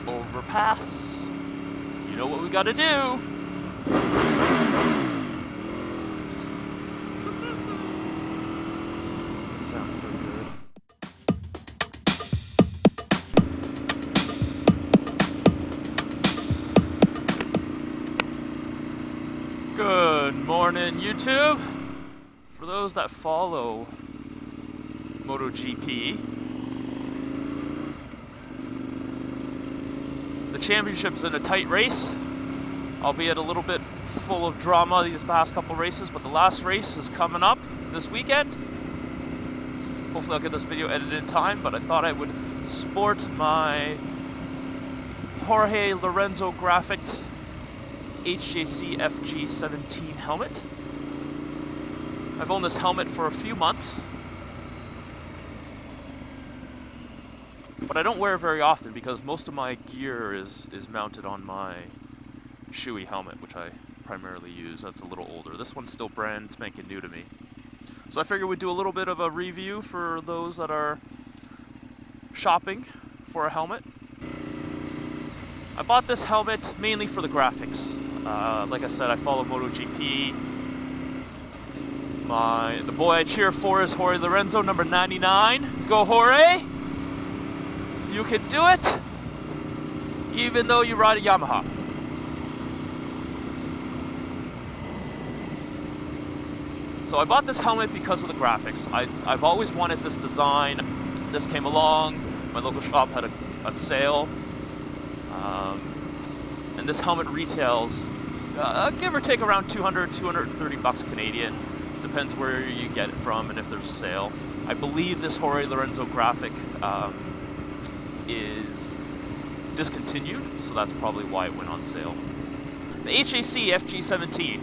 overpass. You know what we gotta do. Sounds so good. Good morning, YouTube. For those that follow Motogp, the championship's in a tight race, albeit a little bit full of drama these past couple races, but the last race is coming up this weekend. Hopefully I'll get this video edited in time, but I thought I would sport my Jorge Lorenzo graphicked HJC FG-17 helmet. I've owned this helmet for a few months, but I don't wear it very often because most of my gear is mounted on my Shoei helmet, which I primarily use. That's a little older. This one's still brand spanking new to me. So I figured we'd do a little bit of a review for those that are shopping for a helmet. I bought this helmet mainly for the graphics. Like I said, I follow Motogp. The boy I cheer for is Jorge Lorenzo, number 99. Go Jorge! You can do it, even though you ride a Yamaha. So I bought this helmet because of the graphics. I've always wanted this design. This came along, my local shop had a sale, and this helmet retails, give or take around 200, 230 bucks Canadian. Depends where you get it from and if there's a sale. I believe this Jorge Lorenzo graphic is discontinued, so that's probably why it went on sale. The HJC FG-17.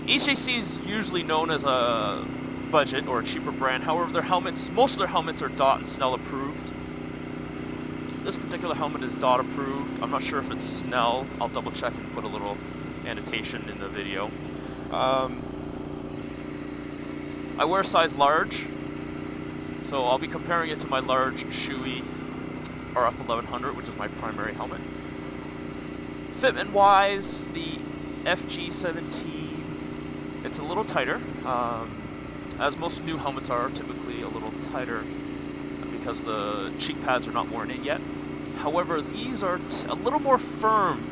HJC is usually known as a budget or a cheaper brand. However, their helmets, most of their helmets are DOT and Snell approved. This particular helmet is DOT approved. I'm not sure if it's Snell. I'll double check and put a little annotation in the video. I wear size large, so I'll be comparing it to my large Shoei RF1100, which is my primary helmet. Fitment wise, the FG-17, it's a little tighter, as most new helmets are typically a little tighter because the cheek pads are not worn in yet. However, these are a little more firm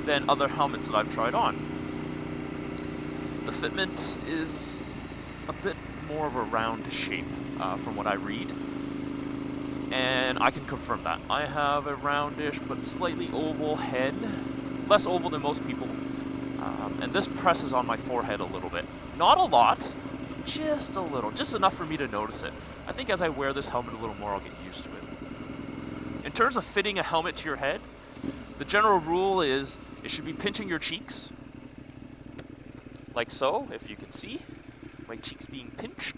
than other helmets that I've tried on. The fitment is a bit more of a round shape from what I read, and I can confirm that. I have a roundish but slightly oval head, less oval than most people, and this presses on my forehead a little bit. Not a lot, just a little, just enough for me to notice it. I think as I wear this helmet a little more, I'll get used to it. In terms of fitting a helmet to your head, the general rule is it should be pinching your cheeks, like so, if you can see. My cheeks being pinched.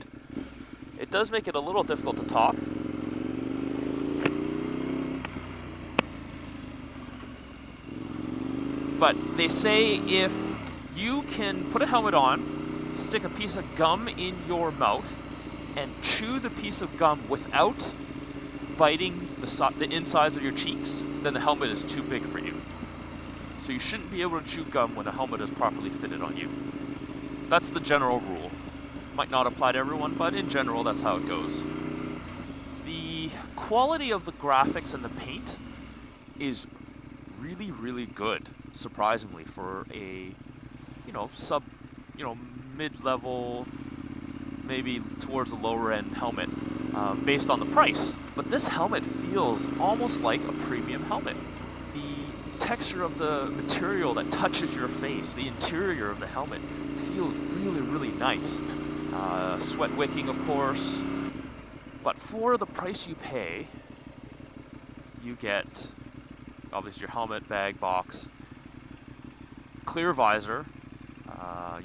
It does make it a little difficult to talk. But they say if you can put a helmet on, stick a piece of gum in your mouth, and chew the piece of gum without biting the insides of your cheeks, then the helmet is too big for you. So you shouldn't be able to chew gum when a helmet is properly fitted on you. That's the general rule. Might not apply to everyone, but in general, that's how it goes. The quality of the graphics and the paint is really, really good, surprisingly, for a, mid-level, maybe towards the lower end helmet, based on the price. But this helmet feels almost like a premium helmet. The texture of the material that touches your face, the interior of the helmet, feels really, really nice. Sweat wicking, of course, but for the price you pay, you get obviously your helmet, bag, box, clear visor.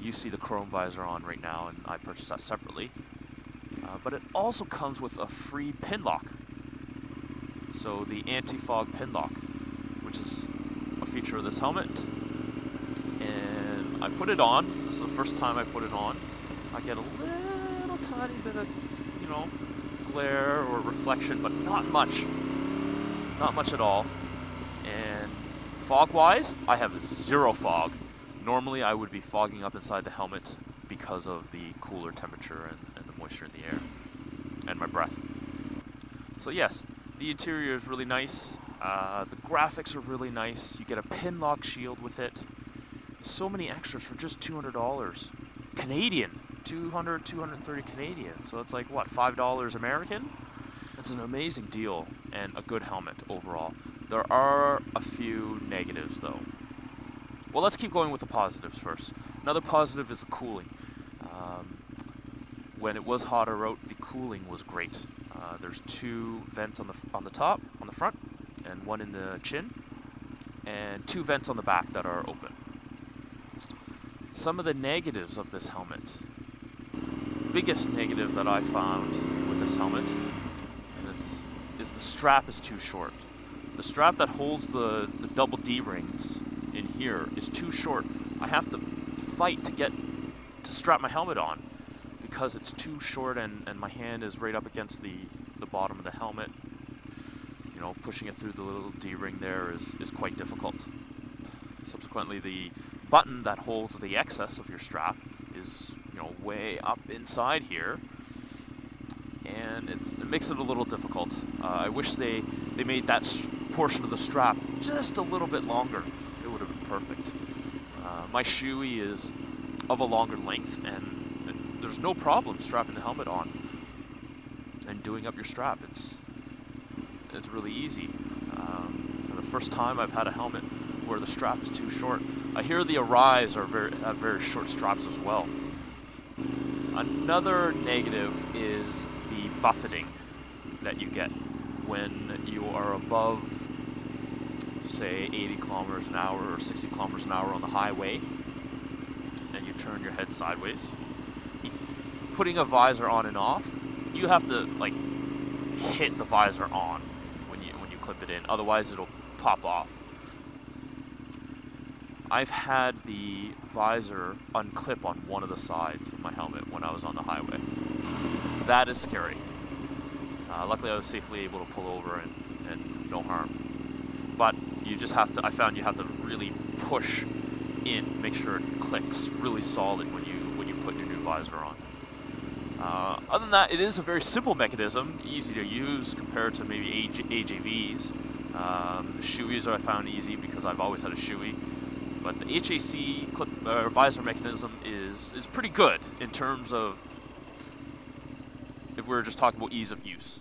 You see the chrome visor on right now, and I purchased that separately. But it also comes with a free pin lock. So the anti-fog pin lock, which is a feature of this helmet. And I put it on. This is the first time I put it on. I get a little tiny bit of, glare or reflection, but not much. Not much at all. And fog-wise, I have zero fog. Normally I would be fogging up inside the helmet because of the cooler temperature and the moisture in the air and my breath. So yes, the interior is really nice. The graphics are really nice. You get a pin lock shield with it. So many extras for just $200 Canadian. 230 Canadian. So it's like, what, $5 American? It's an amazing deal and a good helmet overall. There are a few negatives though. Well, let's keep going with the positives first. Another positive is the cooling. When it was hotter out, the cooling was great. There's 2 vents on the top, on the front, and 1 in the chin, and 2 vents on the back that are open. Some of the negatives of this helmet. Biggest negative that I found with this helmet is the strap is too short. The strap that holds the double D-rings in here is too short. I have to fight to strap my helmet on because it's too short and my hand is right up against the bottom of the helmet. You know, pushing it through the little D-ring there is quite difficult. Subsequently, the button that holds the excess of your strap is, you know, way up inside here, and it makes it a little difficult. I wish they made that portion of the strap just a little bit longer. It would have been perfect. My shoey is of a longer length, and there's no problem strapping the helmet on and doing up your strap. It's really easy. The first time I've had a helmet where the strap is too short. I hear the Arise have very short straps as well. Another negative is the buffeting that you get when you are above, say, 80 kilometers an hour or 60 kilometers an hour on the highway, and you turn your head sideways. Putting a visor on and off, you have to like hit the visor on when you clip it in, otherwise it'll pop off. I've had the visor unclip on one of the sides of my helmet when I was on the highway. That is scary. Luckily I was safely able to pull over and no harm. But you just have to, I found you have to really push in, make sure it clicks really solid when you put your new visor on. Other than that, it is a very simple mechanism, easy to use compared to maybe AJVs. The shoeys I found easy because I've always had a shoey. But the HJC clip visor mechanism is pretty good in terms of if we were just talking about ease of use.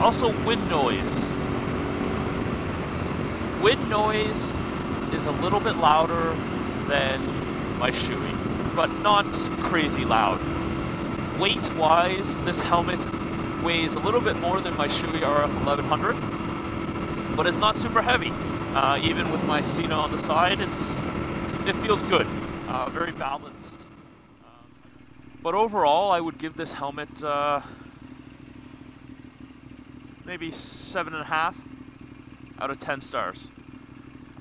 Also, wind noise. Wind noise is a little bit louder than my shoey, but not crazy loud. Weight-wise, this helmet weighs a little bit more than my Shoei RF 1100, but it's not super heavy. Even with my Cena on the side, it feels good, very balanced. But overall, I would give this helmet maybe 7.5 out of 10 stars.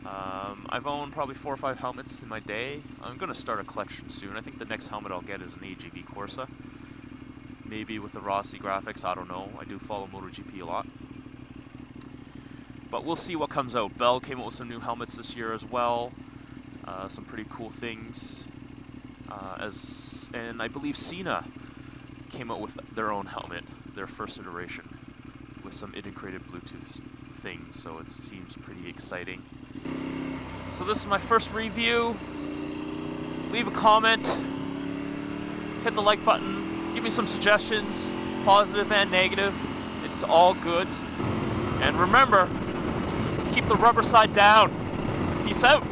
I've owned probably 4 or 5 helmets in my day. I'm going to start a collection soon. I think the next helmet I'll get is an AJV Corsa. Maybe with the Rossi graphics, I don't know. I do follow Motogp a lot. But we'll see what comes out. Bell came out with some new helmets this year as well. Some pretty cool things. And I believe Cena came out with their own helmet, their first iteration, with some integrated Bluetooth things, so it seems pretty exciting. So this is my first review. Leave a comment, hit the like button, give me some suggestions, positive and negative. It's all good. And remember, keep the rubber side down. Peace out.